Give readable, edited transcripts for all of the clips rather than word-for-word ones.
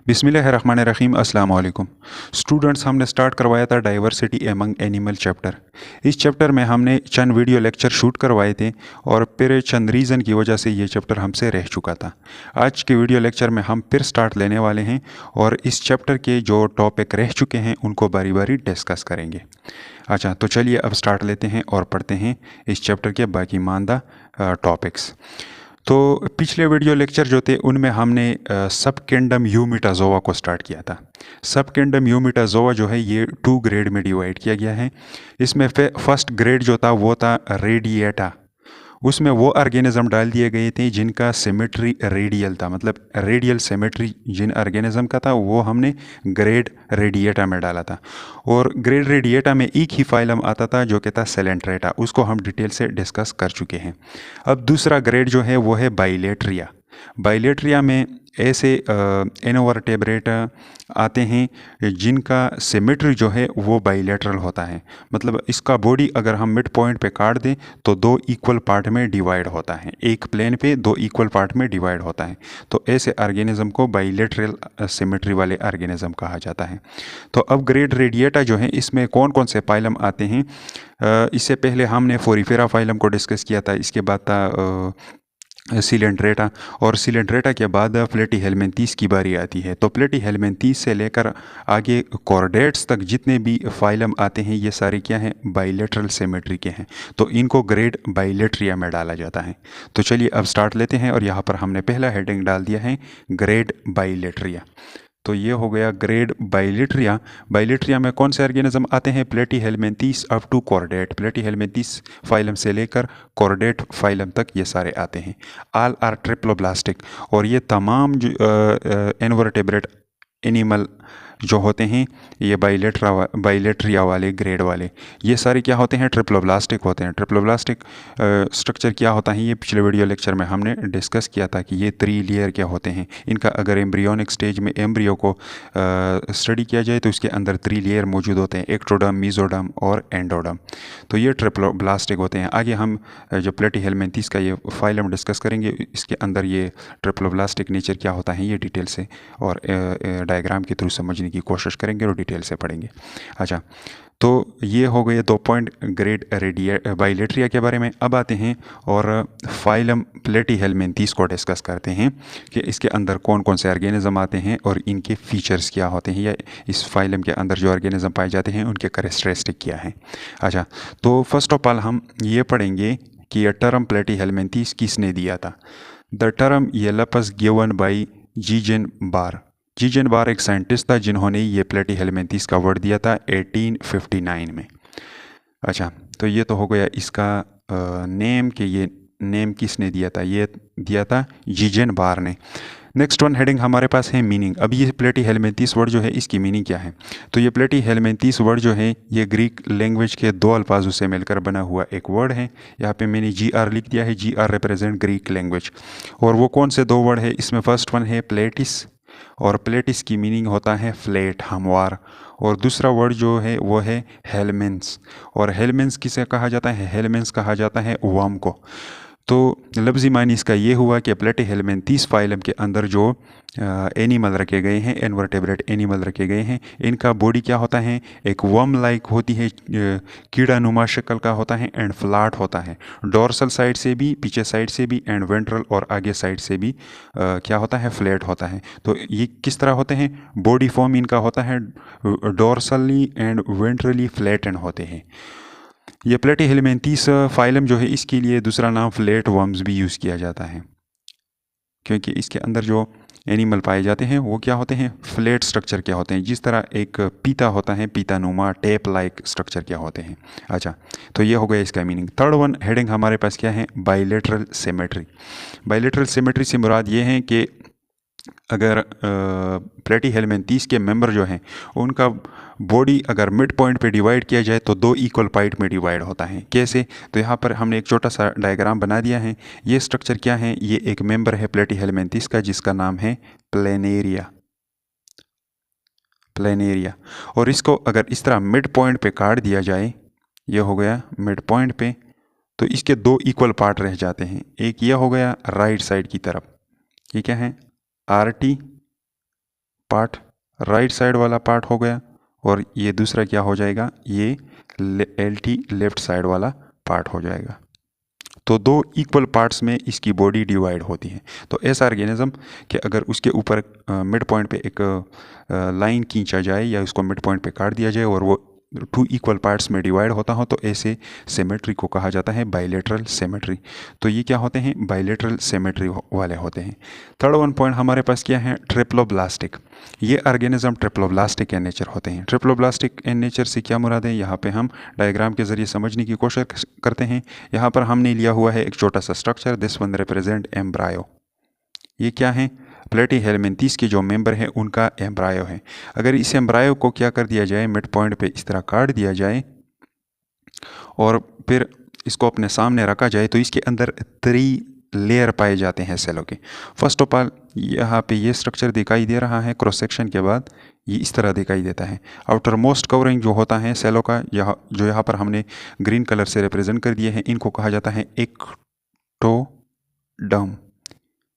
बिस्मिल्लाहिर्रहमानिर्रहीम अस्सलाम वालेकुम स्टूडेंट्स। हमने स्टार्ट करवाया था डाइवर्सिटी एमंग एनिमल चैप्टर। इस चैप्टर में हमने चंद वीडियो लेक्चर शूट करवाए थे और फिर चंद रीज़न की वजह से ये चैप्टर हमसे रह चुका था। आज के वीडियो लेक्चर में हम फिर स्टार्ट लेने वाले हैं और इस चैप्टर के जो टॉपिक रह चुके हैं उनको बारी बारी डिस्कस करेंगे। अच्छा, तो चलिए अब स्टार्ट लेते हैं और पढ़ते हैं इस चैप्टर के बाकी मानदा टॉपिक्स। तो पिछले वीडियो लेक्चर जो थे उनमें हमने सब किंगडम यूमिटाजोआ को स्टार्ट किया था। सब किंगडम यूमिटाजोआ जो है ये 2 ग्रेड में डिवाइड किया गया है। इसमें फर्स्ट ग्रेड जो था वो था रेडिएटा। उसमें वो ऑर्गेनिज्म डाल दिए गए थे जिनका सिमेट्री रेडियल था, मतलब रेडियल सिमेट्री जिन ऑर्गेनिज्म का था वो हमने ग्रेड रेडिएटा में डाला था। और ग्रेड रेडिएटा में एक ही फाइलम आता था जो कि था सेलेंट्रेटा, उसको हम डिटेल से डिस्कस कर चुके हैं। अब दूसरा ग्रेड जो है वो है बाइलेट्रिया। बाइलेट्रिया में ऐसे इनवर्टेब्रेट आते हैं जिनका सिमेट्री जो है वो बाइलेटरल होता है, मतलब इसका बॉडी अगर हम मिड पॉइंट पे काट दें तो 2 इक्वल पार्ट में डिवाइड होता है, एक प्लेन पे 2 इक्वल पार्ट में डिवाइड होता है। तो ऐसे ऑर्गेनिज्म को बाइलेटरल सिमेट्री वाले ऑर्गेनिज्म कहा जाता है। तो अब ग्रेड रेडिएटा जो है इसमें कौन कौन से फाइलम आते हैं, इससे पहले हमने फोरिफेरा फाइलम को डिस्कस किया था, इसके बाद था सिलेंड्रेटा, और सिलेंड्रेटा के बाद प्लेटीहेल्मिन्थीस की बारी आती है। तो प्लेटीहेल्मिन्थीस से लेकर आगे कॉर्डेट्स तक जितने भी फाइलम आते हैं ये सारे क्या हैं, बाइलेटरल सिमेट्री के हैं। तो इनको ग्रेड बाइलेट्रिया में डाला जाता है। तो चलिए अब स्टार्ट लेते हैं और यहाँ पर हमने पहला हेडिंग डाल दिया है ग्रेड बाइलेट्रिया। तो ये हो गया ग्रेड बाइलेट्रिया। बाइलेट्रिया में कौन से ऑर्गेनिज्म आते हैं, प्लेटीहेल्मिन्थीस अप टू कॉर्डेट, प्लेटीहेल्मिन्थीस फाइलम से लेकर कॉर्डेट फाइलम तक ये सारे आते हैं। ऑल आर ट्रिप्लोब्लास्टिक, और ये तमाम जो इनवर्टेब्रेट एनिमल जो होते हैं ये बाइलेट्रिया वाले ग्रेड वाले, ये सारे क्या होते हैं, ट्रिप्लोब्लास्टिक होते हैं। ट्रिप्लोब्लास्टिक स्ट्रक्चर क्या होता है ये पिछले वीडियो लेक्चर में हमने डिस्कस किया था कि ये 3 लेयर क्या होते हैं। इनका अगर एम्ब्रियोनिक स्टेज में एम्ब्रियो को स्टडी किया जाए तो इसके अंदर 3 लेयर मौजूद होते हैं, एक्टोडर्म, मेसोडर्म और एंडोडर्म। तो ये ट्रिप्लोब्लास्टिक होते हैं। आगे हम जो प्लेटीहेल्मिन्थीस का ये फाइलम डिस्कस करेंगे, इसके अंदर ये ट्रिप्लोब्लास्टिक नेचर क्या होता है ये डिटेल से और डायग्राम के थ्रू समझने की कोशिश करेंगे और डिटेल से पढ़ेंगे। अच्छा, तो ये हो गए 2 पॉइंट ग्रेड बाइलेट्रिया के बारे में। अब आते हैं और फाइलम प्लेटीहेल्मिन्थीस को डिस्कस करते हैं कि इसके अंदर कौन कौन से ऑर्गेनिज्म आते हैं और इनके फीचर्स क्या होते हैं, या इस फाइलम के अंदर जो ऑर्गेनिज्म पाए जाते हैं उनके कैरेक्टरिस्टिक क्या हैं। अच्छा, तो फर्स्ट ऑफ ऑल हम ये पढ़ेंगे कि यह टर्म प्लेटीहेल्मिन्थीस किसने दिया था। द टर्म येलपस गिवन बाई जीजेन बार। जीजेन बार एक साइंटिस्ट था जिन्होंने ये प्लेटीहेल्मिन्थीस का वर्ड दिया था 1859 में। अच्छा, तो ये तो हो गया इसका नेम कि ये नेम किसने दिया था, ये दिया था जीजेन बार ने। नेक्स्ट वन हेडिंग हमारे पास है मीनिंग। अब ये प्लेटीहेल्मिन्थीस वर्ड जो है इसकी मीनिंग क्या है, तो ये प्लेटीहेल्मिन्थीस वर्ड जो है ये ग्रीक लैंग्वेज के 2 अल्फाजों से मिलकर बना हुआ एक वर्ड है। यहाँ पे मैंने GR लिख दिया है, GR रिप्रेजेंट ग्रीक लैंग्वेज। और वो कौन से 2 वर्ड है, इसमें फर्स्ट वन है प्लेटिस, और प्लेटिस की मीनिंग होता है फ्लैट, हमवार। और दूसरा वर्ड जो है वो है हेलमेंस, और हेलमेंस किसे कहा जाता है, हेलमेंस कहा जाता है वर्म को। तो लफ्ज़ी मानी इसका ये हुआ कि प्लेटीहेल्मिन्थीस फाइलम के अंदर जो एनिमल रखे गए हैं, इनवर्टेब्रेट एनिमल रखे गए हैं, इनका बॉडी क्या होता है, एक वर्म लाइक होती है, कीड़ा नुमा शक्ल का होता है एंड फ्लैट होता है, डोर्सल साइड से भी, पीछे साइड से भी एंड वेंट्रल और आगे साइड से भी क्या होता है, फ्लैट होता है। तो ये किस तरह होते हैं, बॉडी फॉर्म इनका होता है डोर्सली एंड वेंट्रली फ्लैटेंड होते हैं। ये प्लेटीहेल्मिन्थीस फाइलम जो है इसके लिए दूसरा नाम फ्लैट वर्म्स भी यूज़ किया जाता है, क्योंकि इसके अंदर जो एनिमल पाए जाते हैं वो क्या होते हैं, फ्लैट स्ट्रक्चर क्या होते हैं, जिस तरह एक पीता होता है, पीतानुमा टेप लाइक स्ट्रक्चर क्या होते हैं। अच्छा, तो ये हो गया इसका मीनिंग। थर्ड वन हेडिंग हमारे पास क्या है, बाइलेटरल सिमेट्री। बाइलेटरल सिमेट्री से मुराद ये है कि अगर प्लेटीहेल्मिन्थीस के मेंबर जो हैं उनका बॉडी अगर मिड पॉइंट पे डिवाइड किया जाए तो 2 इक्वल पार्ट में डिवाइड होता है। कैसे, तो यहाँ पर हमने एक छोटा सा डायग्राम बना दिया है। ये स्ट्रक्चर क्या है, ये एक मेंबर है प्लेटीहेल्मिन्थीस का जिसका नाम है प्लेनेरिया। प्लेनेरिया, और इसको अगर इस तरह मिड पॉइंट पे काट दिया जाए, ये हो गया मिड पॉइंट पे, तो इसके 2 इक्वल पार्ट रह जाते हैं। एक ये हो गया राइट साइड की तरफ, ये क्या है, RT पार्ट राइट साइड वाला पार्ट हो गया, और ये दूसरा क्या हो जाएगा, ये LT लेफ्ट साइड वाला पार्ट हो जाएगा। तो दो इक्वल पार्ट्स में इसकी बॉडी डिवाइड होती है। तो ऐसा ऑर्गेनिज्म कि अगर उसके ऊपर मिड पॉइंट पे एक लाइन खींचा जाए या उसको मिड पॉइंट पे काट दिया जाए और वो टू इक्वल पार्ट्स में डिवाइड होता हो, तो ऐसे सिमेट्री को कहा जाता है बाइलेटरल सिमेट्री। तो ये क्या होते हैं, बाइलेटरल सिमेट्री वाले होते हैं। थर्ड वन पॉइंट हमारे पास क्या है, ट्रिप्लोब्लास्टिक। ये ऑर्गेनिज्म ट्रिप्लोब्लास्टिक इन नेचर होते हैं। ट्रिप्लोब्लास्टिक इन नेचर से क्या मुराद है, यहाँ पे हम डायग्राम के जरिए समझने की कोशिश करते हैं। यहाँ पर हमने लिया हुआ है एक छोटा सा structure, this one represent embryo. ये क्या है, प्लेटीहेलमिन्थेस के जो मेंबर हैं उनका एम्ब्रायो है। अगर इस एम्ब्रायो को क्या कर दिया जाए, मिड पॉइंट पे इस तरह काट दिया जाए और फिर इसको अपने सामने रखा जाए, तो इसके अंदर 3 लेयर पाए जाते हैं सेलों के। फर्स्ट ऑफ ऑल यहाँ पे ये स्ट्रक्चर दिखाई दे रहा है, क्रॉस सेक्शन के बाद ये इस तरह दिखाई देता है। आउटर मोस्ट कवरिंग जो होता है सेलों का, यहाँ पर हमने ग्रीन कलर से रिप्रेजेंट कर दिए हैं, इनको कहा जाता है एक्टोडर्म।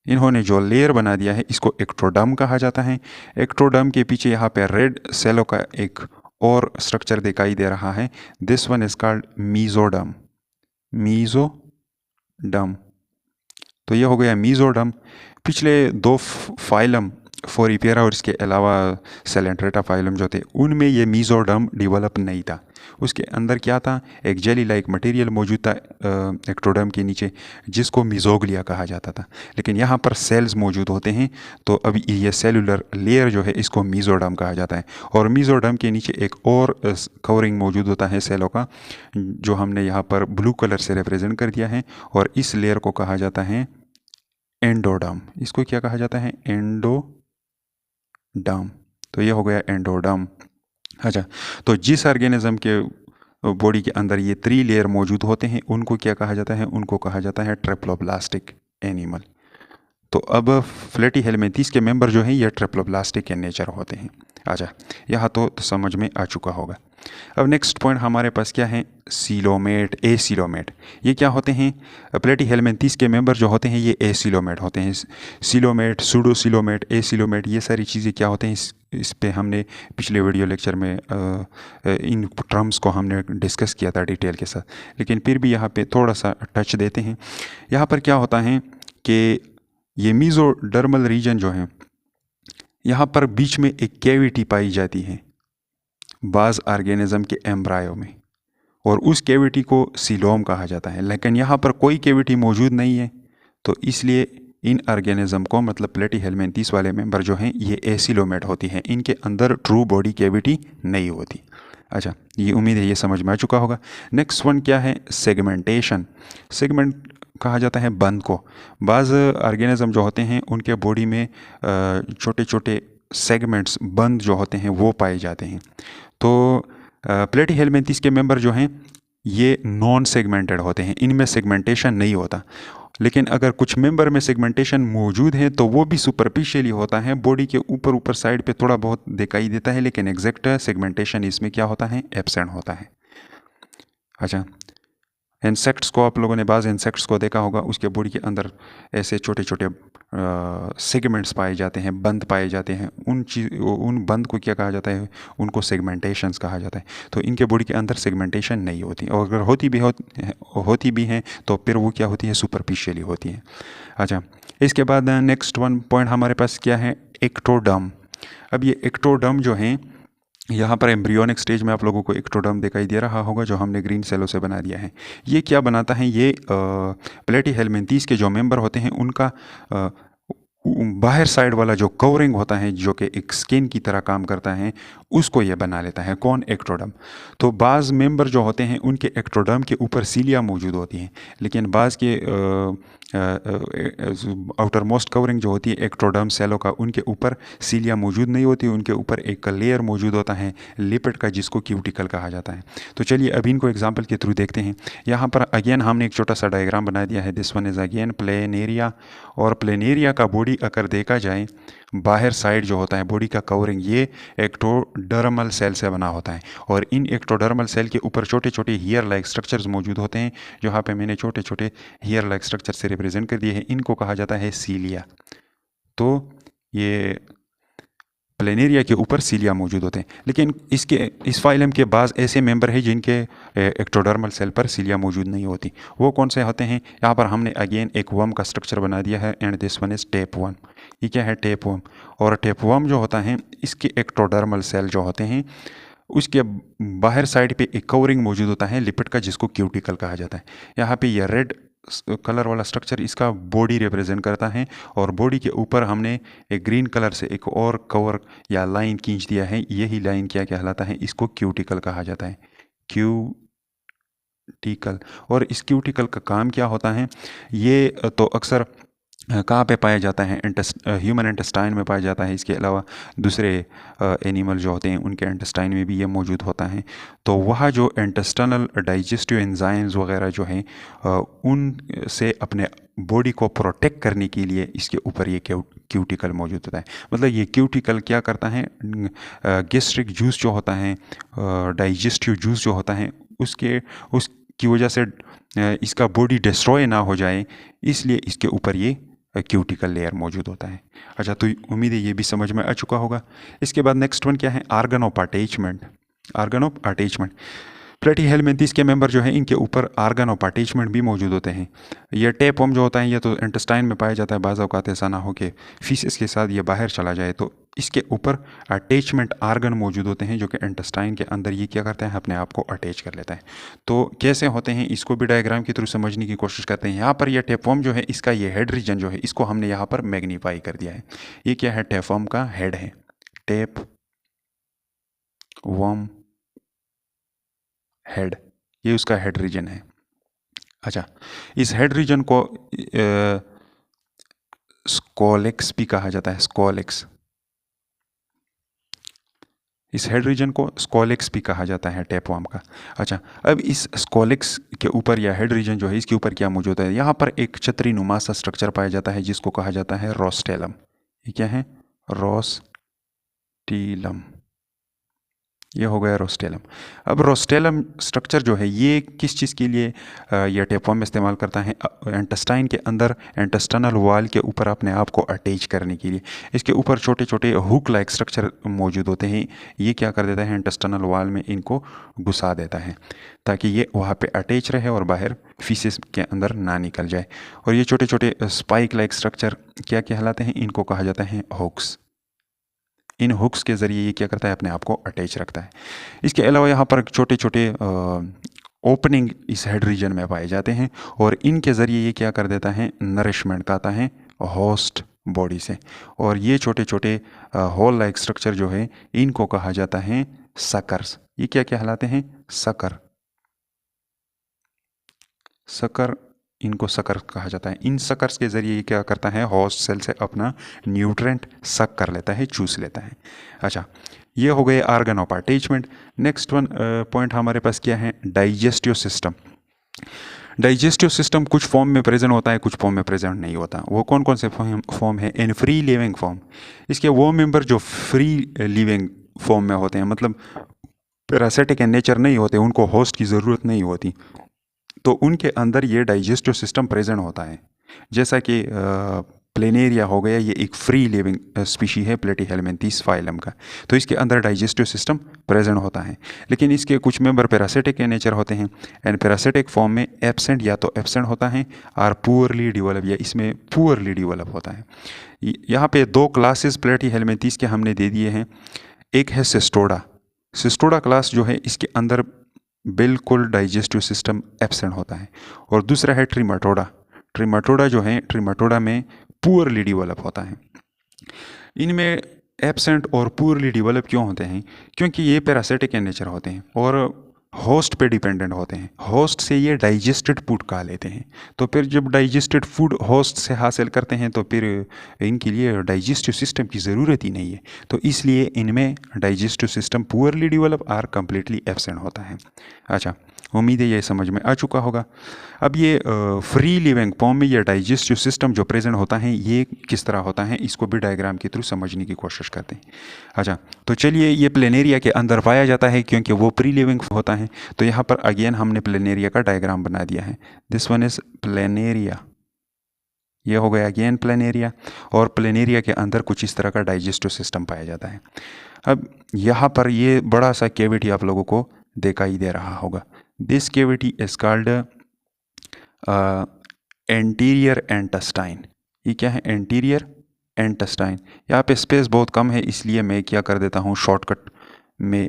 इन्होंने जो लेयर बना दिया है इसको एक्टोडर्म कहा जाता है। एक्टोडर्म के पीछे यहाँ पे रेड सेलो का एक और स्ट्रक्चर दिखाई दे रहा है, this one is called mesoderm. Mesoderm, तो ये हो गया मीजोडर्म। पिछले 2 फाइलम फोरिपेरा और इसके अलावा सेलेंट्रेटा फाइलम जो थे, उनमें ये मीजोडर्म डेवलप नहीं था। उसके अंदर क्या था, एक जेली लाइक मटेरियल मौजूद था एक्टोडर्म के नीचे, जिसको मीजोग्लिया कहा जाता था। लेकिन यहाँ पर सेल्स मौजूद होते हैं, तो अभी ये सेलुलर लेयर जो है इसको मीजोडर्म कहा जाता है। और मीजोडर्म के नीचे एक और कवरिंग मौजूद होता है सेलों का, जो हमने यहाँ पर ब्लू कलर से रिप्रेजेंट कर दिया है, और इस लेयर को कहा जाता है एंडोडर्म। इसको क्या कहा जाता है, एंडोडर्म। तो ये हो गया एंडोडर्म। अच्छा, तो जिस ऑर्गेनिज्म के बॉडी के अंदर ये 3 लेयर मौजूद होते हैं उनको क्या कहा जाता है, उनको कहा जाता है ट्रिप्लोब्लास्टिक एनिमल। तो अब प्लेटीहेलमिन्थेस के मेंबर जो हैं ये ट्रिप्लोब्लास्टिक इन नेचर होते हैं। अच्छा, यहाँ तो समझ में आ चुका होगा। अब नेक्स्ट पॉइंट हमारे पास क्या है, सीलोमेट, एसीलोमेट। ये क्या होते हैं, प्लेटीहेलमिन्थेस के मेंबर जो होते हैं ये एसीलोमेट होते हैं। सीलोमेट, सूडोसीलोमेट, एसीलोमेट, ये सारी चीज़ें क्या होते हैं, इस पे हमने पिछले वीडियो लेक्चर में इन टर्म्स को हमने डिस्कस किया था डिटेल के साथ, लेकिन फिर भी यहाँ पे थोड़ा सा टच देते हैं। यहाँ पर क्या होता है कि ये मीजोडर्मल रीजन जो है, यहाँ पर बीच में एक कैविटी पाई जाती है बाज ऑर्गेनिज्म के एम्ब्रायो में, और उस कैविटी को सीलोम कहा जाता है। लेकिन यहाँ पर कोई कैविटी मौजूद नहीं है, तो इसलिए इन ऑर्गेनिज्म को, मतलब प्लेटीहेलमिन्थेस वाले मेंबर जो हैं ये एसीलोमेट होती हैं, इनके अंदर ट्रू बॉडी कैविटी नहीं होती। अच्छा, ये उम्मीद है ये समझ में आ चुका होगा। नेक्स्ट वन क्या है, सेगमेंटेशन। सेगमेंट कहा जाता है बंद को। बाज़ ऑर्गेनिज्म जो होते हैं उनके बॉडी में छोटे छोटे सेगमेंट्स, बंद जो होते हैं वो पाए जाते हैं। तो प्लेटीहेलमिन्थेस के मेंबर जो हैं ये नॉन सेगमेंटेड होते हैं, इनमें सेगमेंटेशन नहीं होता। लेकिन अगर कुछ मेंबर में सेगमेंटेशन मौजूद है तो वो भी सुपरफिशियली होता है, बॉडी के ऊपर ऊपर साइड पे थोड़ा बहुत दिखाई देता है, लेकिन एग्जैक्ट सेगमेंटेशन इसमें क्या होता है, एब्सेंट होता है। अच्छा, इंसेक्ट्स को आप लोगों ने बाज़ इंसेक्ट्स को देखा होगा, उसके बॉडी के अंदर ऐसे छोटे छोटे सेगमेंट्स पाए जाते हैं, बंद पाए जाते हैं। उन बंद को क्या कहा जाता है, उनको सेगमेंटेशंस कहा जाता है। तो इनके बॉडी के अंदर सेगमेंटेशन नहीं होती, और अगर होती भी हैं तो फिर वो क्या होती है, सुपरफिशियली होती हैं। अच्छा, इसके बाद नेक्स्ट वन पॉइंट हमारे पास क्या है, एक्टोडर्म। अब ये एक्टोडर्म जो हैं, यहाँ पर एम्ब्रियोनिक स्टेज में आप लोगों को एक्टोडर्म दिखाई दे रहा होगा, जो हमने ग्रीन सेलों से बना दिया है। ये क्या बनाता है, ये प्लेटीहेलमिन्थेस के जो मेंबर होते हैं उनका बाहर साइड वाला जो कवरिंग होता है, जो कि एक स्किन की तरह काम करता है, उसको ये बना लेता है। कौन, एक्टोडर्म। तो बाज़ मेंबर जो होते हैं उनके एक्टोडर्म के ऊपर सीलिया मौजूद होती हैं, लेकिन बाज़ के आउटर मोस्ट कवरिंग जो होती है एक्टोडर्म सेलों का, उनके ऊपर सीलिया मौजूद नहीं होती, उनके ऊपर एक लेयर मौजूद होता है लिपिड का, जिसको क्यूटिकल कहा जाता है। तो चलिए अभी इनको एग्जांपल के थ्रू देखते हैं। यहाँ पर अगेन हमने एक छोटा सा डायग्राम बना दिया है, this one is again planaria. और प्लेनेरिया का बॉडी अगर देखा जाए, बाहर साइड जो होता है बॉडी का कवरिंग, ये एक्टोडर्मल सेल से बना होता है, और इन एक्टोडर्मल सेल के ऊपर छोटे छोटे हेयर लाइक स्ट्रक्चर्स मौजूद होते हैं, जो यहाँ पे मैंने छोटे छोटे हेयर लाइक स्ट्रक्चर से रिप्रेजेंट कर दिए हैं। इनको कहा जाता है सीलिया। तो ये प्लेनेरिया के ऊपर सीलिया मौजूद होते हैं। लेकिन इस फाइलम के बाद ऐसे मेंबर हैं जिनके एक्टोडर्मल सेल पर सीलिया मौजूद नहीं होती। वो कौन से होते हैं? यहाँ पर हमने अगेन एक वर्म का स्ट्रक्चर बना दिया है, and this one is tape worm. ये क्या है? Tape worm. और टेप वर्म जो होता है, इसके एक्टोडर्मल सेल जो होते हैं उसके बाहर साइड पे एक कवरिंग मौजूद होता है लिपिड का, जिसको क्यूटिकल कहा जाता है। यहाँ पे ये रेड कलर वाला स्ट्रक्चर इसका बॉडी रिप्रेजेंट करता है, और बॉडी के ऊपर हमने एक ग्रीन कलर से एक और कवर या लाइन खींच दिया है। यही लाइन क्या कहलाता है? इसको क्यूटिकल कहा जाता है, क्यूटिकल। और इस क्यूटिकल का काम क्या होता है? ये तो अक्सर कहाँ पे पाया जाता है? ह्यूमन इंटेस्टाइन में पाया जाता है। इसके अलावा दूसरे एनिमल जो होते हैं उनके इंटेस्टाइन में भी ये मौजूद होता है। तो वह जो इंटेस्टाइनल डाइजेस्टिव एंजाइम्स वगैरह जो हैं उन से अपने बॉडी को प्रोटेक्ट करने के लिए इसके ऊपर ये क्यूटिकल मौजूद होता है। मतलब ये क्यूटिकल क्या करता है? गैस्ट्रिक जूस जो होता है, डाइजेस्टिव जूस जो होता है, उसकी वजह से इसका बॉडी डिस्ट्रॉय ना हो जाए, इसलिए इसके ऊपर ये क्यूटिकल लेयर मौजूद होता है। अच्छा, तो उम्मीद है ये भी समझ में आ चुका होगा। इसके बाद नेक्स्ट वन क्या है? Organ of attachment. Organ of attachment, platyhelminthes के मेंबर जो हैं इनके ऊपर आर्गन ऑफ अटैचमेंट भी मौजूद होते हैं। ये टेपवर्म जो होता है ये तो इंटेस्टाइन में पाया जाता है। बाज़ औक़ात ऐसा ना हो कि फीसिस के साथ ये बाहर चला जाए, तो इसके ऊपर अटैचमेंट आर्गन मौजूद होते हैं जो कि इंटेस्टाइन के अंदर ये क्या करता है? अपने आप को अटैच कर लेता है। तो कैसे होते हैं इसको भी डायग्राम के थ्रू समझने की कोशिश करते हैं। यहाँ पर यह टेपवर्म जो है इसका ये हेड रीजन जो है इसको हमने यहाँ पर मैग्नीफाई कर दिया है। ये क्या है? टेपवर्म का हेड है, टेपवर्म हेड, ये उसका हेड रीजन है। अच्छा, इस हेड रीजन को स्कोलेक्स भी कहा जाता है, स्कोलेक्स। इस हेड रीजन को स्कोलेक्स भी कहा जाता है टेपवर्म का। अच्छा, अब इस स्कोलेक्स के ऊपर या हेड रीजन जो है इसके ऊपर क्या मौजूद है? यहाँ पर एक छतरी नुमा सा स्ट्रक्चर पाया जाता है जिसको कहा जाता है रोस्टेलम। ये क्या है? रोस्टेलम। ये हो गया रोस्टेलम। अब रोस्टेलम स्ट्रक्चर जो है ये किस चीज़ के लिए ये टेपवर्म इस्तेमाल करता है? इंटेस्टाइन के अंदर इंटेस्टाइनल वॉल के ऊपर अपने आप को अटैच करने के लिए। इसके ऊपर छोटे छोटे हुक लाइक स्ट्रक्चर मौजूद होते हैं। ये क्या कर देता है? इंटेस्टाइनल वॉल में इनको घुसा देता है ताकि ये वहाँ पे अटैच रहे और बाहर फीसिस के अंदर ना निकल जाए। और ये छोटे छोटे स्पाइक लाइक स्ट्रक्चर क्या कहलाते हैं? इनको कहा जाता है हुक्स। इन हुक्स के ज़रिए ये क्या करता है? अपने आप को अटैच रखता है। इसके अलावा यहाँ पर छोटे छोटे ओपनिंग इस हेड रीजन में पाए जाते हैं, और इनके ज़रिए ये क्या कर देता है? नरिशमेंट करता है होस्ट बॉडी से। और ये छोटे छोटे होल लाइक स्ट्रक्चर जो है इनको कहा जाता है सकर्स। ये क्या कहलाते हैं? सकर। सकर, इनको सकर कहा जाता है। इन सकर्स के ज़रिए ये क्या करता है? होस्ट सेल से अपना न्यूट्रेंट सक कर लेता है, चूस लेता है। अच्छा, ये हो गए organ of attachment. Next one point हमारे पास क्या है? Digestive system. डाइजेस्टिव सिस्टम कुछ फॉर्म में प्रेजेंट होता है, कुछ फॉर्म में प्रेजेंट नहीं होता। वो कौन कौन से फॉर्म है? In free living form. इसके वो मेंबर जो फ्री लिविंग फॉर्म में होते हैं, मतलब पैरासिटिक इन नेचर नहीं होते, उनको होस्ट की ज़रूरत नहीं होती, तो उनके अंदर ये डाइजेस्टिव सिस्टम प्रेजेंट होता है। जैसा कि प्लेनेरिया हो गया, ये एक फ्री लिविंग स्पीशी है प्लेटीहेलमिन्थेस फाइलम का, तो इसके अंदर डाइजेस्टिव सिस्टम प्रेजेंट होता है। लेकिन इसके कुछ मेंबर पैरासिटिक के नेचर होते हैं, एंड पैरासिटिक फॉर्म में एब्सेंट या तो एब्सेंट होता है और पुअरली डिवेलप, या इसमें पुअरली डिवेलप होता है। यहाँ पे दो क्लासेस प्लेटीहेलमिन्थेस के हमने दे दिए हैं। एक है सिस्टोडा। सिस्टोडा क्लास जो है इसके अंदर बिल्कुल डाइजेस्टिव सिस्टम एब्सेंट होता है, और दूसरा है ट्रिमाटोडा। ट्रिमाटोडा जो है, ट्रिमाटोडा में पुअरली डिवेलप होता है। इनमें एब्सेंट और पुअरली डिवेलप क्यों होते हैं? क्योंकि ये पैरासिटिक इन नेचर होते हैं और होस्ट पे डिपेंडेंट होते हैं। होस्ट से ये डाइजेस्टेड फूड खा लेते हैं, तो फिर जब डाइजेस्टेड फूड होस्ट से हासिल करते हैं तो फिर इनके लिए डाइजेस्टिव सिस्टम की ज़रूरत ही नहीं है, तो इसलिए इनमें डाइजेस्टिव सिस्टम पुअरली डिवेलप और कम्प्लीटली एब्सेंट होता है। अच्छा, उम्मीद है ये समझ में आ चुका होगा। अब ये फ्री लिविंग फॉर्म में ये डाइजेस्टिव सिस्टम जो प्रेजेंट होता है ये किस तरह होता है, इसको भी डायग्राम के थ्रू समझने की कोशिश करते हैं। अच्छा, तो चलिए, ये प्लेनेरिया के अंदर पाया जाता है क्योंकि वो फ्री लिविंग होता है। तो यहाँ पर अगेन हमने प्लेनेरिया का डायग्राम बना दिया है। This one is planaria. ये हो गया अगेन प्लेनेरिया, और प्लेनेरिया के अंदर कुछ इस तरह का डाइजेस्टिव सिस्टम पाया जाता है। अब यहाँ पर ये बड़ा सा केविटी आप लोगों को दिखाई दे रहा होगा। This cavity is called anterior intestine. ये क्या है? Anterior intestine. यहाँ पे स्पेस बहुत कम है, इसलिए मैं क्या कर देता हूँ, शॉर्टकट में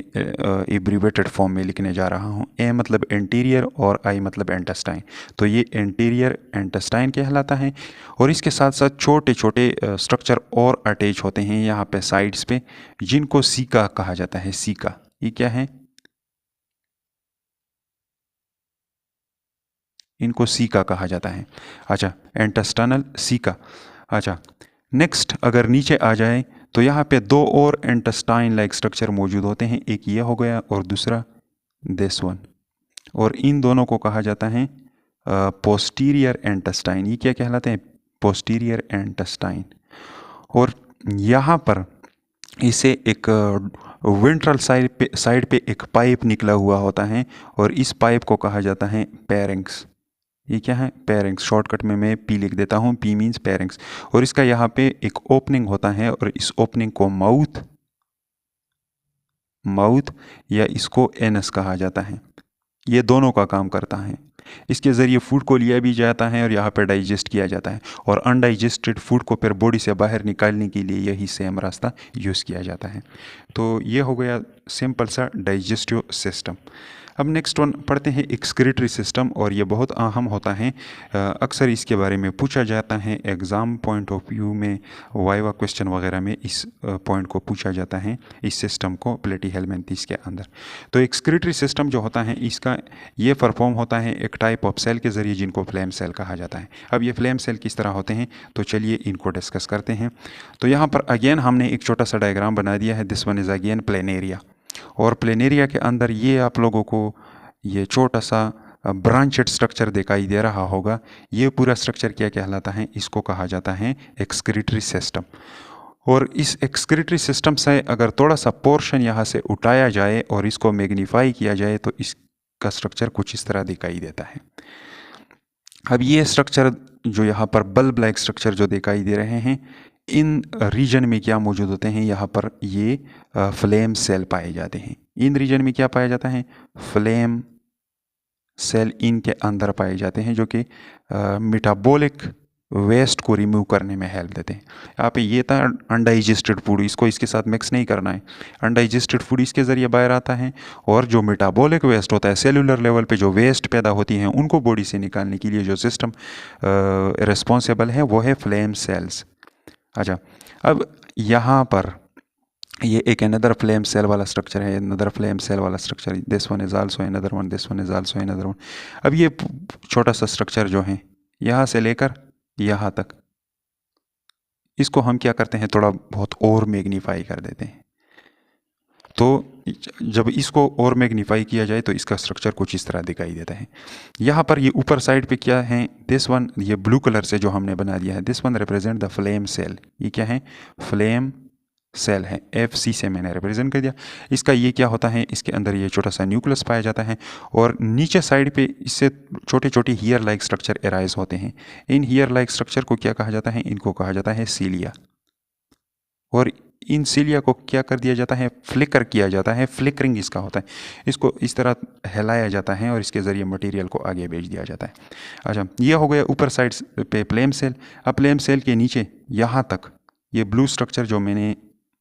एब्रीवेटेड फॉर्म में लिखने जा रहा हूँ। ए मतलब एंटीरियर और आई मतलब इंटेस्टाइन। तो ये एंटीरियर इंटेस्टाइन कहलाता है। और इसके साथ साथ छोटे छोटे स्ट्रक्चर और अटैच होते हैं यहाँ पे साइड्स पे, जिनको सीका कहा जाता है। सीका, ये क्या है? इनको सीका कहा जाता है। अच्छा, इंटेस्टाइनल सीका। अच्छा, नेक्स्ट अगर नीचे आ जाए तो यहाँ पे दो और इंटेस्टाइन लाइक स्ट्रक्चर मौजूद होते हैं। एक ये हो गया और दूसरा दिस वन। और इन दोनों को कहा जाता है पोस्टीरियर इंटेस्टाइन। ये क्या कहलाते हैं? Posterior intestine. और यहाँ पर इसे एक वेंट्रल साइड पे एक पाइप निकला हुआ होता है, और इस पाइप को कहा जाता है पेरिंग्स। ये क्या है? पेरिंग्स। शॉर्टकट में मैं पी लिख देता हूँ, पी मीन्स पेरिंग्स। और इसका यहाँ पे एक ओपनिंग होता है, और इस ओपनिंग को माउथ या इसको एनस कहा जाता है। ये दोनों का काम करता है। इसके ज़रिए फूड को लिया भी जाता है और यहाँ पर डाइजेस्ट किया जाता है, और अनडाइजेस्टेड फूड को फिर बॉडी से बाहर निकालने के लिए यही सेम रास्ता यूज़ किया जाता है। तो ये हो गया सिंपल सा डाइजेस्टिव सिस्टम। अब नेक्स्ट वन पढ़ते हैं एक्सक्रीटरी सिस्टम, और ये बहुत अहम होता है। अक्सर इसके बारे में पूछा जाता है एग्ज़ाम पॉइंट ऑफ व्यू में, वाइवा क्वेश्चन वगैरह में इस पॉइंट को पूछा जाता है, इस सिस्टम को प्लेटीहेल्मिन्थेस के अंदर। तो एक्सक्रीटरी सिस्टम जो होता है इसका ये परफॉर्म होता है एक टाइप ऑफ सेल के ज़रिए, जिनको फ्लेम सेल कहा जाता है। अब ये फ्लेम सेल किस तरह होते हैं, तो चलिए इनको डिस्कस करते हैं। तो यहाँ पर अगेन हमने एक छोटा सा डायग्राम बना दिया है। This one is again planaria, और प्लेनेरिया के अंदर ये आप लोगों को ये छोटा सा ब्रांचेड स्ट्रक्चर दिखाई दे रहा होगा। ये पूरा स्ट्रक्चर क्या कहलाता है? इसको कहा जाता है एक्सक्रीटरी सिस्टम। और इस एक्सक्रीटरी सिस्टम से अगर थोड़ा सा पोर्शन यहाँ से उठाया जाए और इसको मैग्नीफाई किया जाए तो इसका स्ट्रक्चर कुछ इस तरह दिखाई देता है। अब ये स्ट्रक्चर जो यहाँ पर बल्ब लाइक स्ट्रक्चर जो दिखाई दे रहे हैं, इन रीजन में क्या मौजूद होते हैं? यहाँ पर ये फ्लेम सेल पाए जाते हैं। इन रीजन में क्या पाया जाता है? फ्लेम सेल इनके अंदर पाए जाते हैं, जो कि मेटाबॉलिक वेस्ट को रिमूव करने में हेल्प देते हैं। यहाँ पे ये था अनडाइजेस्टेड फूड, इसको इसके साथ मिक्स नहीं करना है। अनडाइजेस्टेड फूड इसके ज़रिए बाहर आता है, और जो मेटाबॉलिक वेस्ट होता है, सेलुलर लेवल पे जो वेस्ट पैदा होती हैं उनको बॉडी से निकालने के लिए जो सिस्टम रिस्पॉन्सिबल है वो है फ्लेम सेल्स। अच्छा, अब यहाँ पर ये एक अनदर फ्लेम सेल वाला स्ट्रक्चर है, अनदर फ्लेम सेल वाला structure. This one is also another one, this one is also another one. अब ये छोटा सा स्ट्रक्चर जो है यहाँ से लेकर यहाँ तक, इसको हम क्या करते हैं? थोड़ा बहुत और मैग्नीफाई कर देते हैं। तो जब इसको और मैग्नीफाई किया जाए तो इसका स्ट्रक्चर कुछ इस तरह दिखाई देता है। यहाँ पर ये ऊपर साइड पे क्या है? दिस वन, ये ब्लू कलर से जो हमने बना दिया है, this one represent the flame cell. ये क्या है? फ्लेम सेल है। FC से मैंने रिप्रेजेंट कर दिया। इसका ये क्या होता है? इसके अंदर ये छोटा सा न्यूक्लियस पाया जाता है, और नीचे साइड पे इससे छोटे छोटे हीयर लाइक स्ट्रक्चर एराइज होते हैं। इन हीयर लाइक स्ट्रक्चर को क्या कहा जाता है? इनको कहा जाता है सीलिया। और इन सीलिया को क्या कर दिया जाता है? फ्लिकर किया जाता है। फ्लिकरिंग इसका होता है। इसको इस तरह हिलाया जाता है और इसके ज़रिए मटेरियल को आगे भेज दिया जाता है। अच्छा, ये हो गया ऊपर साइड पे फ्लेम सेल। अब फ्लेम सेल के नीचे यहाँ तक ये ब्लू स्ट्रक्चर जो मैंने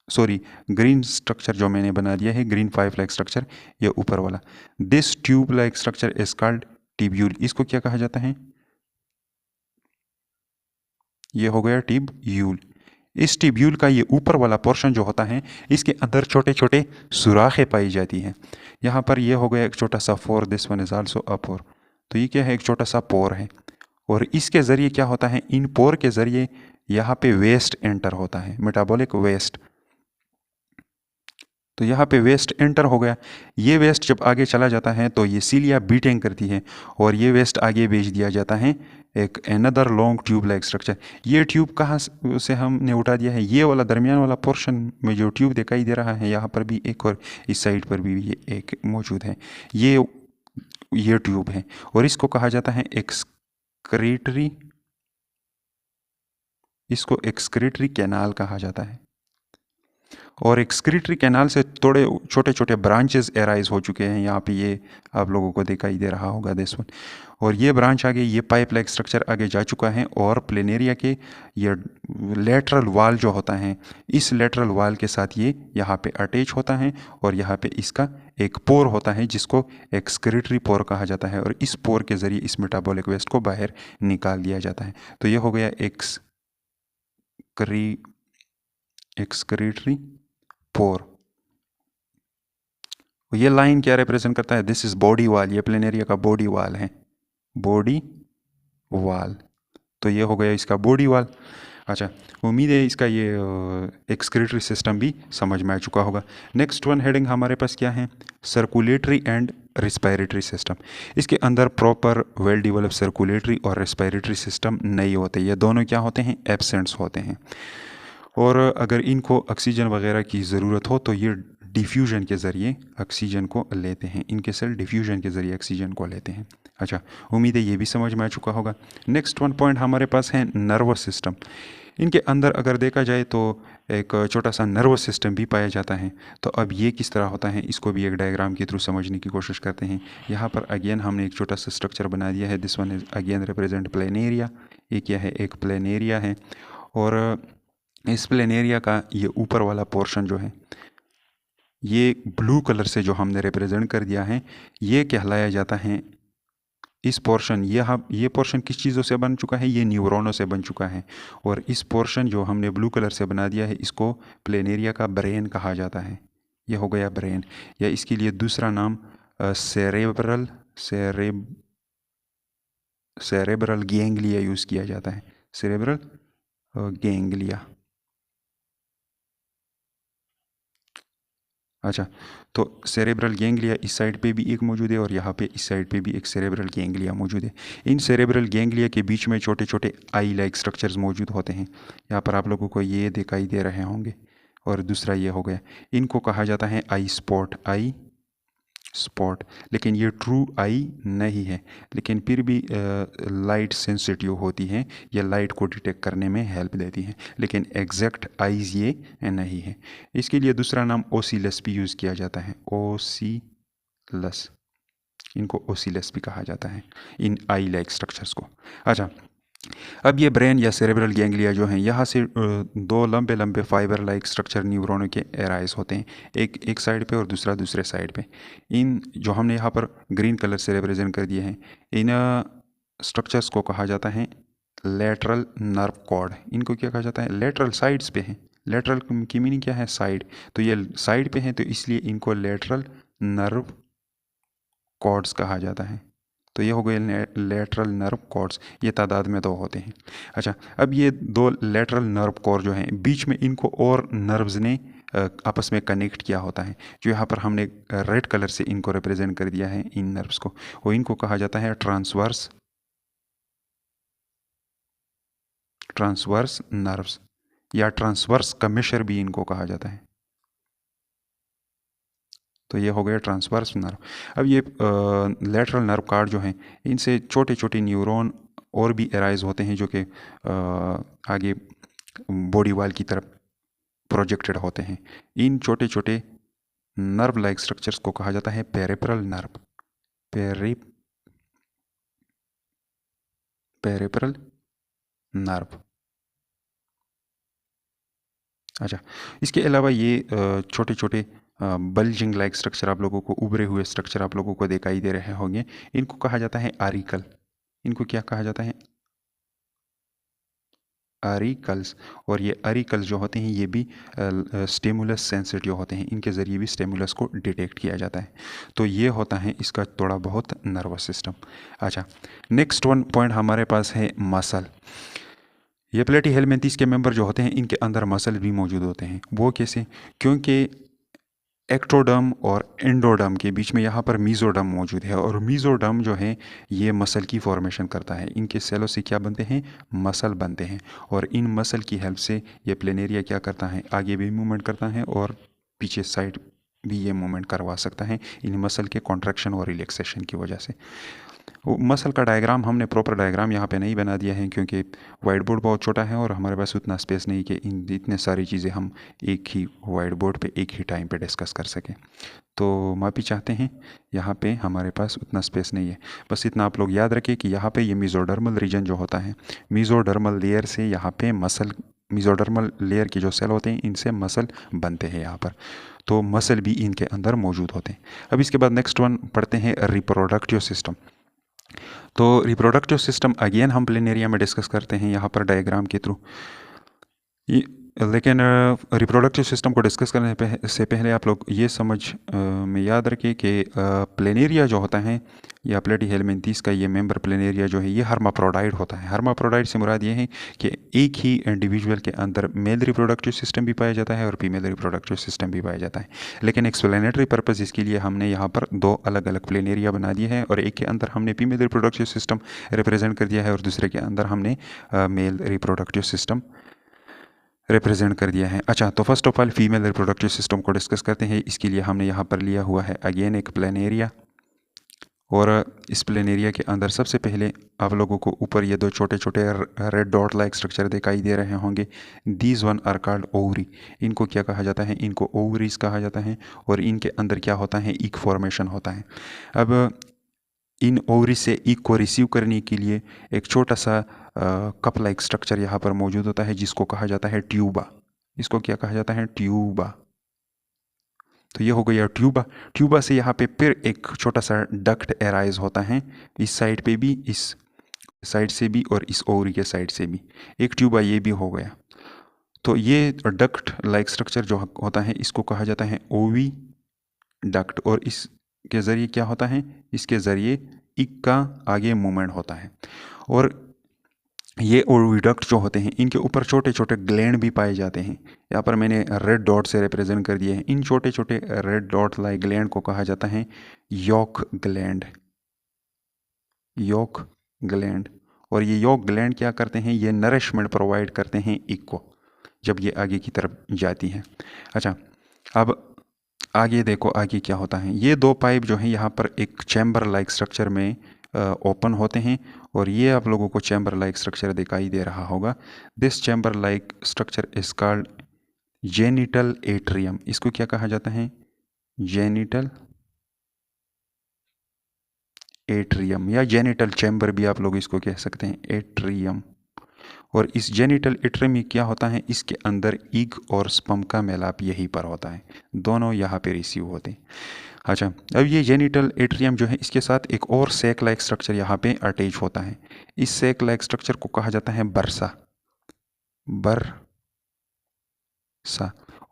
ग्रीन स्ट्रक्चर जो मैंने बना दिया है, ग्रीन पाइप लाइक स्ट्रक्चर, ये ऊपर वाला, this tube like structure is called tubule. इसको क्या कहा जाता है? ये हो गया टिब्यूल। इस टिब्यूल का ये ऊपर वाला पोर्शन जो होता है, इसके अंदर छोटे छोटे सुराखें पाई जाती हैं। यहाँ पर ये हो गया एक छोटा सा pore, this one is also a pore. तो ये क्या है? एक छोटा सा पोर है, और इसके ज़रिए क्या होता है? इन पोर के ज़रिए यहाँ पे वेस्ट एंटर होता है, मेटाबॉलिक वेस्ट। तो यहाँ पे वेस्ट एंटर हो गया। ये वेस्ट जब आगे चला जाता है तो ये सीलिया बीटिंग करती है, और ये वेस्ट आगे भेज दिया जाता है एक another long tube like structure. ये ट्यूब कहाँ से हमने उठा दिया है? ये वाला दरमियान वाला पोर्शन में जो ट्यूब दिखाई दे रहा है, यहाँ पर भी एक, और इस साइड पर भी ये एक मौजूद है। ये ट्यूब है, और इसको कहा जाता है एक्सक्रीटरी इसको एक्सक्रीटरी कैनाल कहा जाता है। और एक्सक्रीटरी कैनाल से थोड़े छोटे छोटे ब्रांचेस एराइज हो चुके हैं। यहाँ पे ये आप लोगों को दिखाई दे रहा होगा दिस वन। और ये ब्रांच आगे, ये पाइप लाइक स्ट्रक्चर आगे जा चुका है और प्लेनेरिया के ये लेटरल वाल जो होता है, इस लेटरल वाल के साथ ये यहाँ पे अटैच होता है और यहाँ पे इसका एक पोर होता है जिसको एक्सक्रीटरी पोर कहा जाता है और इस पोर के ज़रिए इस मेटाबॉलिक वेस्ट को बाहर निकाल दिया जाता है। तो ये हो गया एक्सक्रीटरी पोर। ये लाइन क्या रिप्रेजेंट करता है? दिस इज बॉडी वाल, ये प्लेनेरिया का बॉडी वाल है, बॉडी वाल। तो ये हो गया इसका बॉडी वाल। अच्छा, उम्मीद है इसका ये एक्सक्रीटरी सिस्टम भी समझ में आ चुका होगा। नेक्स्ट वन हेडिंग हमारे पास क्या है? Circulatory and respiratory system. इसके अंदर प्रॉपर वेल डेवलप सर्कुलेटरी और रिस्पायरेटरी सिस्टम नहीं होते, ये दोनों क्या होते हैं? एब्सेंट्स होते हैं। और अगर इनको ऑक्सीजन वगैरह की ज़रूरत हो तो ये डिफ्यूजन के ज़रिए ऑक्सीजन को लेते हैं, इनके सेल डिफ्यूजन के ज़रिए ऑक्सीजन को लेते हैं। अच्छा, उम्मीद है ये भी समझ में आ चुका होगा। नेक्स्ट वन पॉइंट हमारे पास है नर्वस सिस्टम। इनके अंदर अगर देखा जाए तो एक छोटा सा नर्वस सिस्टम भी पाया जाता है। तो अब ये किस तरह होता है, इसको भी एक डायग्राम के थ्रू समझने की कोशिश करते हैं। यहाँ पर अगेन हमने एक छोटा सा स्ट्रक्चर बना दिया है। This one is again represent planaria. ये क्या है? एक प्लेनेरिया है। और इस प्लेनेरिया का ये ऊपर वाला पोर्शन जो है, ये ब्लू कलर से जो हमने रिप्रेजेंट कर दिया है, ये कहलाया जाता है इस पोर्शन, ये पोर्शन किस चीज़ों से बन चुका है? ये न्यूरॉनों से बन चुका है। और इस पोर्शन जो हमने ब्लू कलर से बना दिया है, इसको प्लेनेरिया का ब्रेन कहा जाता है। ये हो गया ब्रेन, या इसके लिए दूसरा नाम सेरेब्रल गैंग्लिया यूज़ किया जाता है। Cerebral ganglia. अच्छा, तो सेरेब्रल गैंग्लिया इस साइड पे भी एक मौजूद है और यहाँ पे इस साइड पे भी एक सेरेब्रल गैंग्लिया मौजूद है। इन सेरेब्रल गैंग्लिया के बीच में छोटे छोटे आई लाइक स्ट्रक्चर्स मौजूद होते हैं। यहाँ पर आप लोगों को ये दिखाई दे रहे होंगे। और दूसरा ये हो गया, इनको कहा जाता है आई स्पॉट। लेकिन ये ट्रू आई नहीं है, लेकिन फिर भी लाइट सेंसिटिव होती है, ये लाइट को डिटेक्ट करने में हेल्प देती है, लेकिन एग्जैक्ट आईज ये नहीं है। इसके लिए दूसरा नाम ओसिलस भी यूज़ किया जाता है, ओसिलस। इनको ओसिलस भी कहा जाता है इन आई लाइक स्ट्रक्चर्स को। अच्छा, अब ये ब्रेन या सेरेब्रल गैंग्लिया जो हैं, यहाँ से दो लंबे लंबे फाइबर लाइक स्ट्रक्चर न्यूरॉनों के एराइज होते हैं, एक साइड पे और दूसरा दूसरे साइड पे। इन जो हमने यहाँ पर ग्रीन कलर से रिप्रेजेंट कर दिए हैं, इन स्ट्रक्चर्स को कहा जाता है लेटरल नर्व कॉर्ड। इनको क्या कहा जाता है? लेटरल साइड्स पे हैं। लेटरल की मीनिंग क्या है? साइड। तो ये साइड पे हैं, तो इसलिए इनको लेटरल नर्व कॉर्ड्स कहा जाता है। तो ये हो गए लेटरल नर्व कॉर्ड्स, ये तादाद में दो होते हैं। अच्छा, अब ये दो लेटरल नर्व कॉर्ड जो हैं, बीच में इनको और नर्व्स ने आपस में कनेक्ट किया होता है, जो यहाँ पर हमने रेड कलर से इनको रिप्रेजेंट कर दिया है, इन नर्व्स को। और इनको कहा जाता है ट्रांसवर्स नर्व्स, या ट्रांसवर्स कमिशर भी इनको कहा जाता है। तो ये हो गया ट्रांसवर्स नर्व। अब ये लेटरल नर्व कार्ड जो हैं, इनसे छोटे छोटे न्यूरॉन और भी एराइज होते हैं, जो कि आगे बॉडी वाल की तरफ प्रोजेक्टेड होते हैं। इन छोटे छोटे नर्व लाइक स्ट्रक्चर्स को कहा जाता है पेरिफेरल नर्व। Peripheral nerve. अच्छा, इसके अलावा ये छोटे छोटे बल्जिंग लाइक स्ट्रक्चर आप लोगों को, उभरे हुए स्ट्रक्चर आप लोगों को दिखाई दे रहे होंगे, इनको कहा जाता है आरिकल। इनको क्या कहा जाता है? आरिकल्स। और ये आरिकल्स जो होते हैं, ये भी स्टिमुलस सेंसिटिव होते हैं, इनके ज़रिए भी स्टिमुलस को डिटेक्ट किया जाता है। तो ये होता है इसका थोड़ा बहुत नर्वस सिस्टम। अच्छा, नेक्स्ट वन पॉइंट हमारे पास है मसल। ये प्लेटी हेलमिंथेस के मेंबर जो होते हैं, इनके अंदर मसल भी मौजूद होते हैं। वो कैसे? क्योंकि एक्टोडर्म और एंडोडर्म के बीच में यहाँ पर मीजोडर्म मौजूद है, और मीजोडर्म जो है ये मसल की फॉर्मेशन करता है। इनके सेलों से क्या बनते हैं? मसल बनते हैं। और इन मसल की हेल्प से ये प्लेनेरिया क्या करता है? आगे भी मूवमेंट करता है और पीछे साइड भी ये मूवमेंट करवा सकता है, इन मसल के कॉन्ट्रैक्शन और रिलैक्सेशन की वजह से। वो मसल का डायग्राम हमने प्रॉपर डायग्राम यहाँ पे नहीं बना दिया है क्योंकि वाइट बोर्ड बहुत छोटा है और हमारे पास उतना स्पेस नहीं कि इन इतने सारी चीज़ें हम एक ही वाइट बोर्ड पे एक ही टाइम पे डिस्कस कर सकें। तो माफ़ी चाहते हैं, यहाँ पे हमारे पास उतना स्पेस नहीं है। बस इतना आप लोग याद रखें कि यहाँ पे ये मीज़ोडर्मल रीजन जो होता है, मीज़ोडर्मल लेयर से यहाँ पे मसल, मीज़ोडर्मल लेयर के जो सेल होते हैं इनसे मसल बनते हैं यहाँ पर, तो मसल भी इनके अंदर मौजूद होते हैं। अब इसके बाद नेक्स्ट वन पढ़ते हैं रिप्रोडक्टिव सिस्टम। तो रिप्रोडक्टिव सिस्टम अगेन हम प्लेनेरिया में डिस्कस करते हैं यहाँ पर डायग्राम के थ्रू। लेकिन रिप्रोडक्टिव सिस्टम को डिस्कस करने से पहले आप लोग ये समझ में याद रखिए कि प्लेनेरिया जो होता है या प्लेटीहेलमिन्थीस का ये मेंबर प्लेनेरिया जो है ये हर्माप्रोडाइट होता है। हर्माप्रोडाइट से मुराद ये है कि एक ही इंडिविजुअल के अंदर मेल रिप्रोडक्टिव सिस्टम भी पाया जाता है और फीमेल रिप्रोडक्टिव सिस्टम भी पाया जाता है। लेकिन एक्सप्लेनेटरी पर्पज़ इसके लिए हमने यहाँ पर दो अलग अलग प्लेनेरिया बना दिए हैं और एक के अंदर हमने फीमेल रिप्रोडक्टिव सिस्टम रिप्रेजेंट कर दिया है और दूसरे के अंदर हमने मेल रिप्रोडक्टिव सिस्टम रिप्रेजेंट कर दिया है। अच्छा, तो first of all female reproductive system को डिस्कस करते हैं। इसके लिए हमने यहाँ पर लिया हुआ है अगेन एक प्लेनेरिया, और इस प्लेनेरिया के अंदर सबसे पहले आप लोगों को ऊपर ये दो छोटे छोटे रेड डॉट लाइक स्ट्रक्चर दिखाई दे रहे होंगे। These one are called ovary. इनको क्या कहा जाता है? इनको ओवरीज कहा जाता है। और इनके अंदर क्या होता है? ईक फॉर्मेशन होता है। अब इन ओवरी से ईक को रिसीव करने के लिए एक छोटा सा कप लाइक स्ट्रक्चर यहाँ पर मौजूद होता है जिसको कहा जाता है ट्यूबा। इसको क्या कहा जाता है? ट्यूबा। तो ये हो गया ट्यूबा। ट्यूबा से यहाँ पे फिर एक छोटा सा डक्ट एराइज होता है, इस साइड पे भी, इस साइड से भी और इस ओवरी के साइड से भी। एक ट्यूबा ये भी हो गया। तो ये डक्ट लाइक स्ट्रक्चर जो होता है इसको कहा जाता है ओवी डक्ट। और इसके ज़रिए क्या होता है? इसके ज़रिए इक का आगे मूवमेंट होता है। और ये ओविडक्ट जो होते हैं इनके ऊपर छोटे छोटे ग्लैंड भी पाए जाते हैं। यहाँ पर मैंने रेड डॉट से रिप्रेजेंट कर दिए हैं। इन छोटे छोटे रेड डॉट लाइक ग्लैंड को कहा जाता है यॉक ग्लैंड। York gland. और ये यॉक ग्लैंड क्या करते हैं? ये नरिशमेंट प्रोवाइड करते हैं इक को जब ये आगे की तरफ जाती है। अच्छा, अब आगे देखो आगे क्या होता है। ये दो पाइप जो हैं यहाँ पर एक चैम्बर लाइक स्ट्रक्चर में ओपन होते हैं और ये आप लोगों को चैम्बर लाइक स्ट्रक्चर दिखाई दे रहा होगा। This chamber like structure is called genital atrium. इसको क्या कहा जाता है? जेनिटल एट्रियम या जेनिटल चैम्बर भी आप लोग इसको कह सकते हैं, एट्रियम। और इस जेनिटल एट्रियम में क्या होता है? इसके अंदर ईग और स्पर्म का मेलाप यहीं पर होता है, दोनों यहाँ पे रिसीव होते हैं। अच्छा, अब ये जेनिटल एट्रियम जो है इसके साथ एक और सेक लाइक स्ट्रक्चर यहाँ पे अटैच होता है। इस सेक लाइक स्ट्रक्चर को कहा जाता है बरसा। बरसा।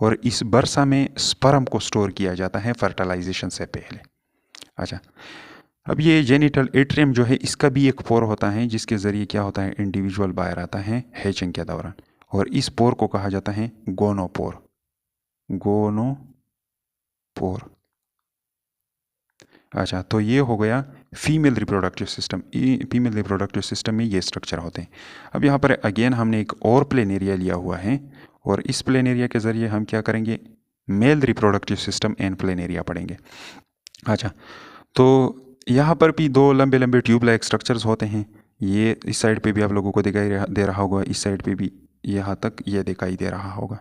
और इस बरसा में स्पर्म को स्टोर किया जाता है फर्टिलाइजेशन से पहले। अच्छा, अब ये जेनिटल एट्रियम जो है इसका भी एक पोर होता है जिसके ज़रिए क्या होता है? इंडिविजुअल बाहर आता है हैचिंग के दौरान। और इस पोर को कहा जाता है गोनोपोर। गोनोपोर। अच्छा, तो ये हो गया female reproductive system. Female reproductive system में ये स्ट्रक्चर होते हैं। अब यहाँ पर अगेन हमने एक और प्लेन एरिया लिया हुआ है और इस प्लेन एरिया के ज़रिए हम क्या करेंगे? Male reproductive system and plain area पढ़ेंगे। अच्छा, तो यहाँ पर भी दो लंबे लंबे ट्यूब लाइक स्ट्रक्चर्स होते हैं। ये इस साइड पे भी आप लोगों को दिखाई दे रहा होगा, इस साइड पे भी यहाँ तक ये दिखाई दे रहा होगा।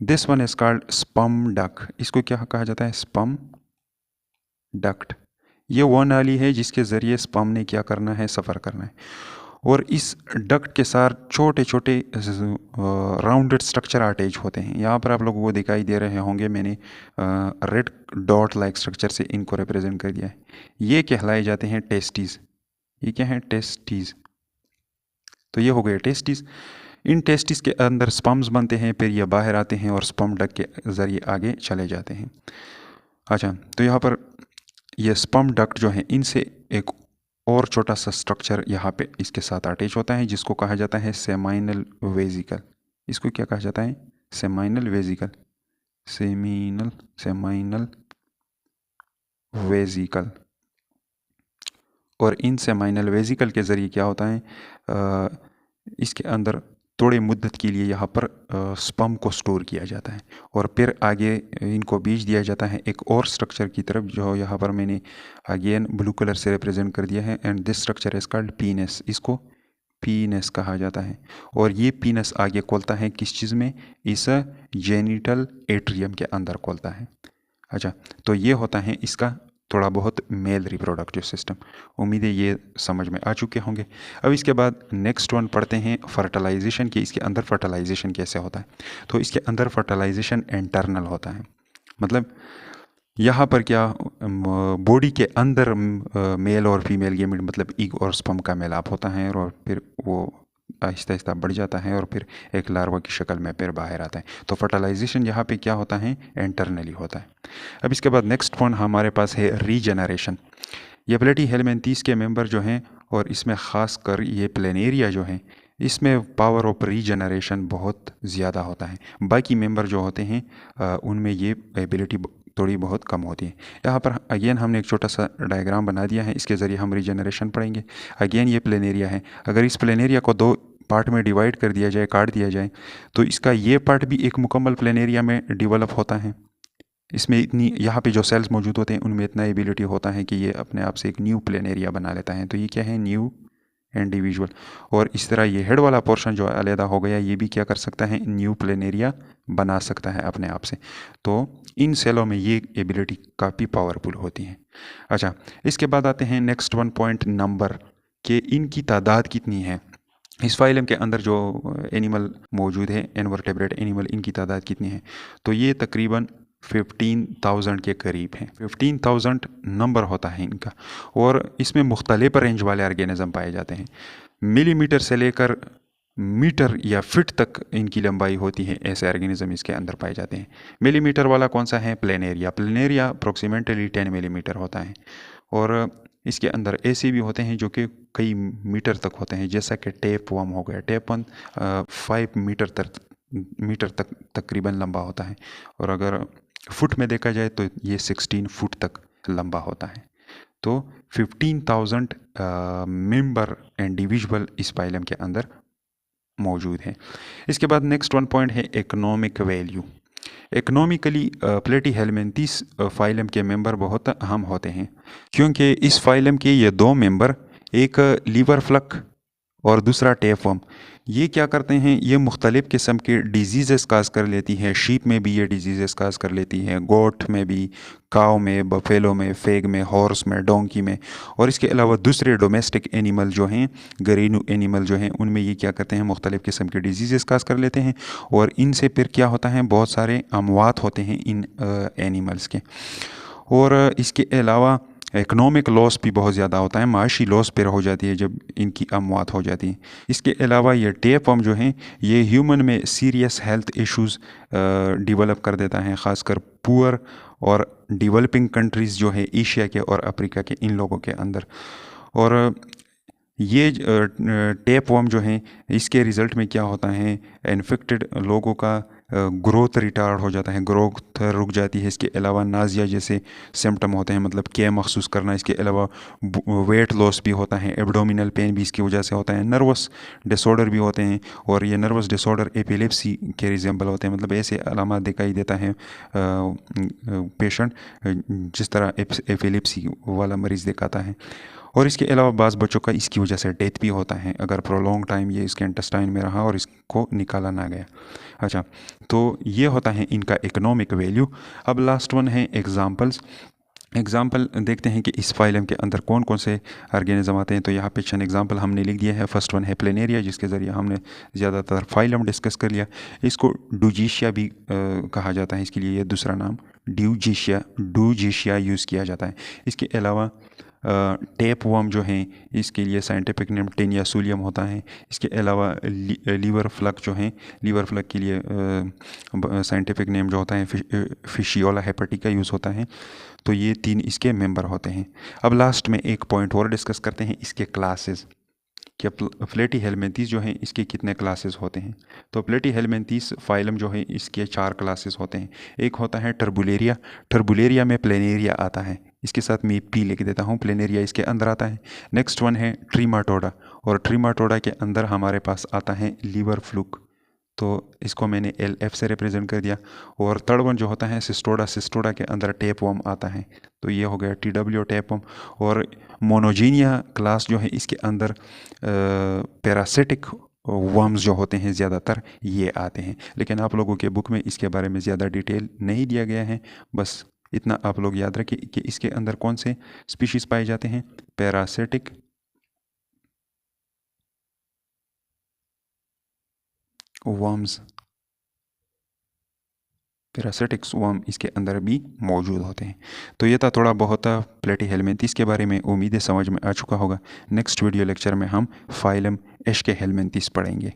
This one is called sperm duct. इसको क्या कहा जाता है? Sperm duct. ये वो नाली है जिसके ज़रिए स्पर्म ने क्या करना है? सफ़र करना है। और इस डक्ट के साथ छोटे छोटे राउंडेड स्ट्रक्चर अटैच होते हैं। यहाँ पर आप लोगों को दिखाई दे रहे होंगे, मैंने रेड डॉट लाइक स्ट्रक्चर से इनको रिप्रेजेंट कर दिया है। ये कहलाए जाते हैं टेस्टीज। ये क्या है? टेस्टीज। तो ये हो गए टेस्टीज। इन टेस्टिस के अंदर स्पर्म्स बनते हैं, फिर ये बाहर आते हैं और स्पर्म डक्ट के ज़रिए आगे चले जाते हैं। अच्छा, तो यहाँ पर ये स्पर्म डक्ट जो है इनसे एक और छोटा सा स्ट्रक्चर यहाँ पे इसके साथ अटैच होता है जिसको कहा जाता है सेमाइनल वेजिकल। इसको क्या कहा जाता है? Seminal vesicle. Seminal vesicle. और इन सेमाइनल वेजिकल के ज़रिए क्या होता है? इसके अंदर थोड़े मुद्दत के लिए यहाँ पर स्पर्म को स्टोर किया जाता है और फिर आगे इनको भेज दिया जाता है एक और स्ट्रक्चर की तरफ, जो यहाँ पर मैंने अगेन ब्लू कलर से रिप्रेजेंट कर दिया है। And this structure is called पीनस, इसको पीनस कहा जाता है। और ये पीनस आगे खोलता है किस चीज़ में, इस जेनिटल एट्रियम के अंदर खोलता है। अच्छा, तो ये होता है इसका थोड़ा बहुत मेल रिप्रोडक्टिव सिस्टम। उम्मीद है ये समझ में आ चुके होंगे। अब इसके बाद नेक्स्ट वन पढ़ते हैं फर्टिलाइजेशन की। इसके अंदर फर्टिलाइजेशन कैसे होता है? तो इसके अंदर फर्टिलाइजेशन इंटरनल होता है, मतलब यहाँ पर क्या बॉडी के अंदर मेल और फीमेल गेमेट मतलब एग और स्पर्म का मेलाप होता है और फिर वो आहिस्ता आहिस्ता बढ़ जाता है और फिर एक लार्वा की शक्ल में फिर बाहर आता है। तो फर्टिलाइजेशन यहाँ पे क्या होता है, इंटरनली होता है। अब इसके बाद नेक्स्ट पॉइंट हमारे पास है रीजनरेशन। ये प्लेटी हेलमिंथेस के मेंबर जो हैं और इसमें ख़ास कर ये प्लेनेरिया जो हैं, इसमें पावर ऑफ रीजनरेशन बहुत ज़्यादा होता है। बाकी मेंबर जो होते हैं उनमें ये एबिलिटी थोड़ी बहुत कम होती है। यहाँ पर अगेन हमने एक छोटा सा डायग्राम बना दिया है, इसके ज़रिए हम रीजनरेशन पढ़ेंगे। अगेन ये प्लेनेरिया है, अगर इस प्लेनेरिया को दो पार्ट में डिवाइड कर दिया जाए, काट दिया जाए, तो इसका ये पार्ट भी एक मुकम्मल प्लेनेरिया में डिवेलप होता है। इसमें इतनी यहाँ पे जो सेल्स मौजूद होते हैं उनमें इतना एबिलिटी होता है कि ये अपने आप से एक न्यू प्लेनेरिया बना लेता है। तो ये क्या है, न्यू इंडिविजुअल। और इस तरह ये हेड वाला पोर्शन जो अलहदा हो गया, ये भी क्या कर सकता है, न्यू प्लेनेरिया बना सकता है अपने आप से। तो इन सेलों में ये एबिलिटी काफ़ी पावरफुल होती है। अच्छा, इसके बाद आते हैं नेक्स्ट वन पॉइंट नंबर, कि इनकी तादाद कितनी है। इस फाइलम के अंदर जो एनिमल मौजूद है, इनवर्टेब्रेट एनिमल, इनकी तादाद कितनी है? तो ये तकरीबन 15,000 के करीब हैं। 15,000 नंबर होता है इनका। और इसमें मुख्तलिफ रेंज वाले ऑर्गेनिज्म पाए जाते हैं। मिलीमीटर से लेकर मीटर या फिट तक इनकी लंबाई होती है, ऐसे ऑर्गेनिज्म इसके अंदर पाए जाते हैं। मिलीमीटर वाला कौन सा है, प्लेनेरिया। प्लेनेरिया अप्रोक्सीमेटली 10 मिलीमीटर होता है। और इसके अंदर ऐसे भी होते हैं जो कि कई मीटर तक होते हैं, जैसा कि टेप वर्म हो गया। टेप वर्म 5 मीटर तक तकरीबन लंबा होता है। और अगर फुट में देखा जाए तो ये 16 फुट तक लंबा होता है। तो 15,000 मेंबर इंडिविजुअल इस फाइलम के अंदर मौजूद है। इसके बाद नेक्स्ट वन पॉइंट है इकोनॉमिक वैल्यू। इकोनॉमिकली प्लेटी हेलमिंथेस फाइलम के मेंबर बहुत अहम होते हैं, क्योंकि इस फाइलम के ये दो मेंबर, एक लीवर फ्लक और दूसरा टेपवर्म, ये क्या करते हैं, ये मुख्तलिफ़ किस्म के डिजीज़ काज कर लेती हैं। शीप में भी ये डिजीज़ काज कर लेती हैं, गोट में भी, काव में, बफेलो में, फेग में, हॉर्स में, डोंकी में। और इसके अलावा दूसरे डोमेस्टिक एनिमल जो हैं, घरेलू एनिमल जो हैं, उनमें ये क्या करते हैं, मुख्तलिफ़ किस्म के डिजीज़ काज कर लेते हैं। और इनसे फिर क्या होता है, बहुत सारे अमवात होते हैं इन एनिमल्स के। और इसके अलावा इकनॉमिक लॉस भी बहुत ज़्यादा होता है, माशी लॉस पर हो जाती है जब इनकी अमवात हो जाती है। इसके अलावा ये टेपवर्म जो हैं, ये ह्यूमन में सीरियस हेल्थ इश्यूज़ डेवलप कर देता है, ख़ासकर पुअर और डेवलपिंग कंट्रीज़ जो है एशिया के और अफ्रीका के, इन लोगों के अंदर। और ये टेपवर्म जो हैं, इसके रिज़ल्ट में क्या होता है, इन्फेक्टेड लोगों का ग्रोथ रिटार्ड हो जाता है, ग्रोथ रुक जाती है। इसके अलावा नाजिया जैसे सिम्टम होते हैं, मतलब क्या महसूस करना। इसके अलावा वेट लॉस भी होता है, एब्डोमिनल पेन भी इसकी वजह से होता है, नर्वस डिसऑर्डर भी होते हैं। और ये नर्वस डिसऑर्डर एपिलेप्सी के रिजेंबल होते हैं, मतलब ऐसे अलामत दिखाई देता है पेशेंट जिस तरह एपिलेप्सी वाला मरीज़ दिखाता है। और इसके अलावा बाज़ बच्चों का इसकी वजह से डेथ भी होता है, अगर प्रोलॉन्ग टाइम ये इसके इंटेस्टाइन में रहा और इसको निकाला ना गया। अच्छा, तो ये होता है इनका इकोनॉमिक वैल्यू। अब लास्ट वन है एग्जाम्पल देखते हैं कि इस फाइलम के अंदर कौन कौन से ऑर्गेनिज्म आते हैं। तो यहाँ पे चंद एग्जाम्पल हमने लिख दिया है। फर्स्ट वन है प्लेनेरिया, जिसके ज़रिए हमने ज़्यादातर फाइलम डिस्कस कर लिया। इसको डूजिशिया भी कहा जाता है, इसके लिए ये दूसरा नाम डूजिशिया यूज़ किया जाता है। इसके अलावा टेपवर्म जो हैं, इसके लिए साइंटिफिक नेम टेनियासुलियम होता है। इसके अलावा लीवर फ्लक जो हैं, लीवर फ्लक के लिए साइंटिफिक नेम जो होता है फिशियोला हेपेटिका यूज़ होता है। तो ये 3 इसके मेंबर होते हैं। अब लास्ट में एक पॉइंट और डिस्कस करते हैं, इसके क्लासेस। कि प्लेटी हेलमिंथेस जो हैं, इसके कितने क्लासेस होते हैं। तो प्लेटी हेलमिंथेस फाइलम जो है, इसके 4 क्लासेस होते हैं। एक होता है टर्बुलेरिया। टर्बुलेरिया में प्लेनेरिया आता है, इसके साथ मैं पी लिख देता हूँ, प्लेनेरिया इसके अंदर आता है। नेक्स्ट वन है ट्रीमाटोडा, और ट्रिमाटोडा के अंदर हमारे पास आता है लीवर फ्लूक, तो इसको मैंने LF से रिप्रेजेंट कर दिया। और थर्ड वन जो होता है सिस्टोडा, सिस्टोडा के अंदर टेपवर्म आता है, तो ये हो गया TW टेपवर्म। और मोनोजीनिया क्लास जो है इसके अंदर पैरासिटिक वर्म्स जो होते हैं ज़्यादातर ये आते हैं, लेकिन आप लोगों के बुक में इसके बारे में ज़्यादा डिटेल नहीं दिया गया है। बस इतना आप लोग याद रखें कि इसके अंदर कौन से स्पीशीज़ पाए जाते हैं, पैरासिटिक वर्म्स, पैरासिटिक्स वर्म इसके अंदर भी मौजूद होते हैं। तो ये था थोड़ा बहुत प्लेटीहेलमिन्थेस के बारे में, उम्मीद है समझ में आ चुका होगा। नेक्स्ट वीडियो लेक्चर में हम फाइलम एशकेहेलमिन्थेस पढ़ेंगे।